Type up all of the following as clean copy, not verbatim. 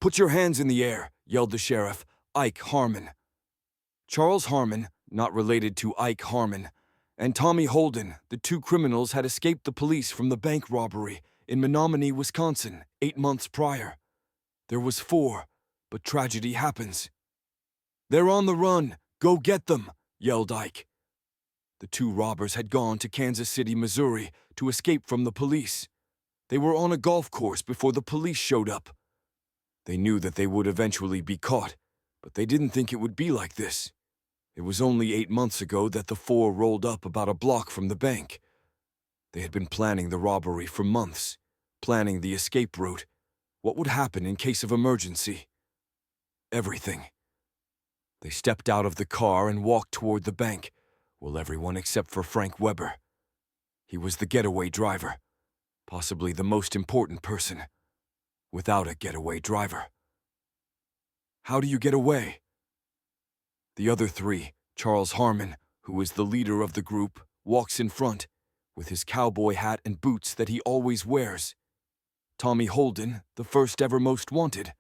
"Put your hands in the air," yelled the sheriff, Ike Harmon. Charles Harmon, not related to Ike Harmon, and Tommy Holden, the two criminals, had escaped the police from the bank robbery in Menominee, Wisconsin, 8 months prior. There was 4, but tragedy happens. "They're on the run! Go get them!" yelled Ike. The 2 robbers had gone to Kansas City, Missouri, to escape from the police. They were on a golf course before the police showed up. They knew that they would eventually be caught, but they didn't think it would be like this. It was only 8 months ago that the 4 rolled up about a block from the bank. They had been planning the robbery for months, planning the escape route, what would happen in case of emergency. Everything. They stepped out of the car and walked toward the bank, well, everyone except for Frank Weber. He was the getaway driver, possibly the most important person. Without a getaway driver. How do you get away? The other 3, Charles Harmon, who is the leader of the group, walks in front, with his cowboy hat and boots that he always wears. Tommy Holden, the first ever most wanted.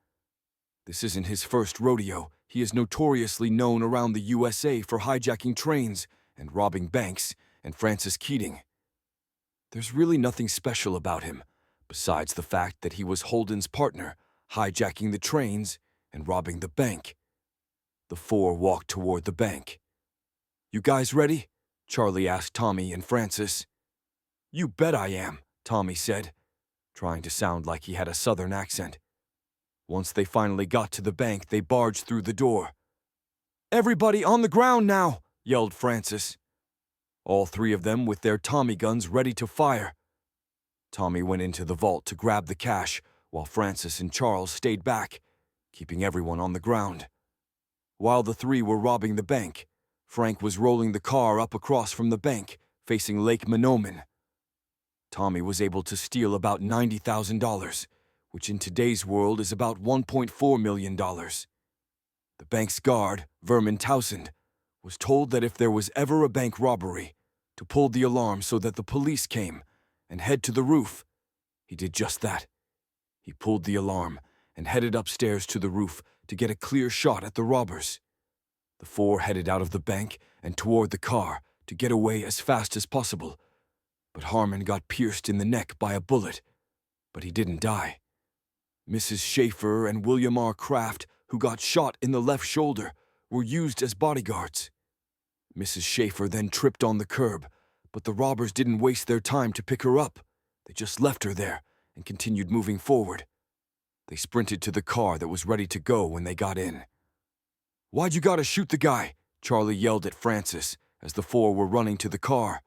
This isn't his first rodeo. He is notoriously known around the USA for hijacking trains and robbing banks, and Francis Keating. There's really nothing special about him, besides the fact that he was Holden's partner, hijacking the trains and robbing the bank. The 4 walked toward the bank. "You guys ready?" Charlie asked Tommy and Francis. "You bet I am," Tommy said, trying to sound like he had a southern accent. Once they finally got to the bank, they barged through the door. "Everybody on the ground now!" yelled Francis. All 3 of them with their Tommy guns ready to fire. Tommy went into the vault to grab the cash, while Francis and Charles stayed back, keeping everyone on the ground. While the 3 were robbing the bank, Frank was rolling the car up across from the bank, facing Lake Menominee. Tommy was able to steal about $90,000, which in today's world is about $1.4 million. The bank's guard, Vermin Townsend, was told that if there was ever a bank robbery, to pull the alarm so that the police came and head to the roof. He did just that. He pulled the alarm and headed upstairs to the roof to get a clear shot at the robbers. The 4 headed out of the bank and toward the car to get away as fast as possible. But Harmon got pierced in the neck by a bullet, but he didn't die. Mrs. Schaefer and William R. Kraft, who got shot in the left shoulder, were used as bodyguards. Mrs. Schaefer then tripped on the curb, but the robbers didn't waste their time to pick her up. They just left her there and continued moving forward. They sprinted to the car that was ready to go when they got in. "Why'd you gotta shoot the guy?" Charlie yelled at Francis as the 4 were running to the car.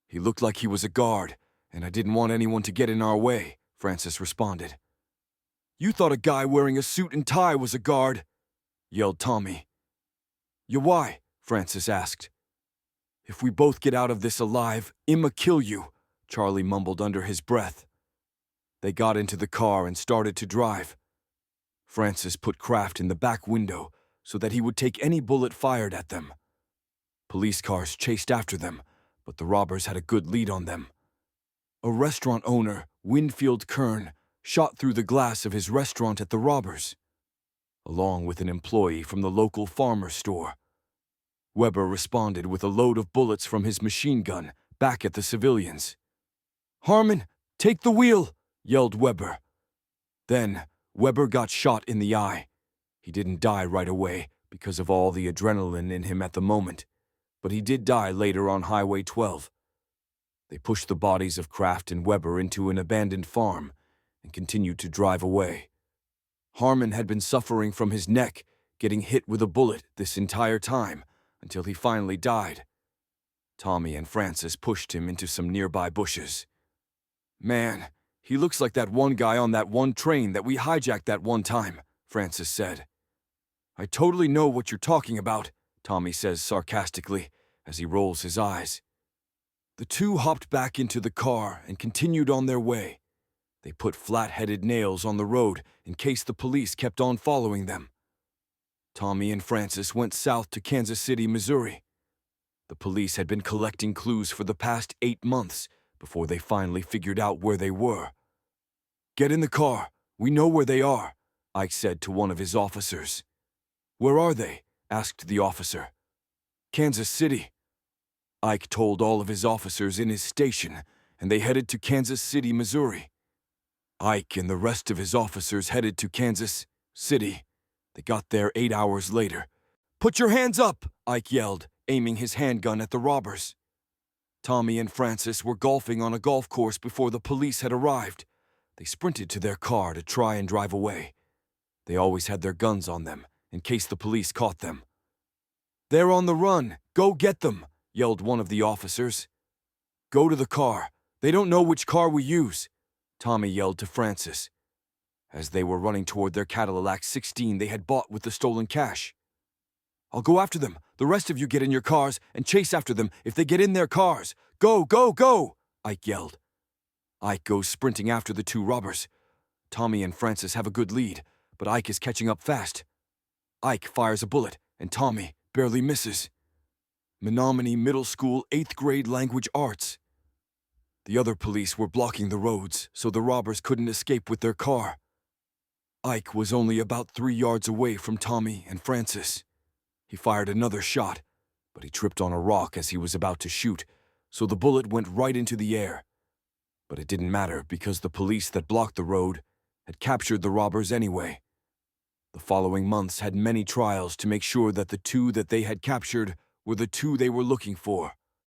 "He looked like he was a guard, and I didn't want anyone to get in our way," Francis responded. "You thought a guy wearing a suit and tie was a guard," yelled Tommy. "Yeah, why?" Francis asked. "If we both get out of this alive, I'ma kill you," Charlie mumbled under his breath. They got into the car and started to drive. Francis put Kraft in the back window so that he would take any bullet fired at them. Police cars chased after them, but the robbers had a good lead on them. A restaurant owner, Winfield Kern, shot through the glass of his restaurant at the robbers, along with an employee from the local farmer store. Weber responded with a load of bullets from his machine gun back at the civilians. "Harmon, take the wheel!" yelled Weber. Then, Weber got shot in the eye. He didn't die right away because of all the adrenaline in him at the moment, but he did die later on Highway 12. They pushed the bodies of Kraft and Weber into an abandoned farm and continued to drive away. Harmon had been suffering from his neck, getting hit with a bullet this entire time until he finally died. Tommy and Francis pushed him into some nearby bushes. "Man, he looks like that one guy on that one train that we hijacked that one time," Francis said. "I totally know what you're talking about," Tommy says sarcastically as he rolls his eyes. The 2 hopped back into the car and continued on their way. They put flat-headed nails on the road in case the police kept on following them. Tommy and Francis went south to Kansas City, Missouri. The police had been collecting clues for the past 8 months before they finally figured out where they were. "Get in the car. We know where they are," Ike said to one of his officers. "Where are they?" asked the officer. "Kansas City." Ike told all of his officers in his station, and they headed to Kansas City, Missouri. Ike and the rest of his officers headed to Kansas City. They got there 8 hours later. "Put your hands up!" Ike yelled, aiming his handgun at the robbers. Tommy and Francis were golfing on a golf course before the police had arrived. They sprinted to their car to try and drive away. They always had their guns on them, in case the police caught them. "They're on the run! Go get them!" yelled one of the officers. "Go to the car. They don't know which car we use," Tommy yelled to Francis, as they were running toward their Cadillac 16 they had bought with the stolen cash. "I'll go after them. The rest of you get in your cars and chase after them if they get in their cars. Go, go, go!" Ike yelled. Ike goes sprinting after the two robbers. Tommy and Francis have a good lead, but Ike is catching up fast. Ike fires a bullet, and Tommy barely misses. Menominee Middle School 8th grade language arts. The other police were blocking the roads, so the robbers couldn't escape with their car. Ike was only about 3 yards away from Tommy and Francis. He fired another shot, but he tripped on a rock as he was about to shoot, so the bullet went right into the air. But it didn't matter because the police that blocked the road had captured the robbers anyway. The following months had many trials to make sure that the two that they had captured were the two they were looking for.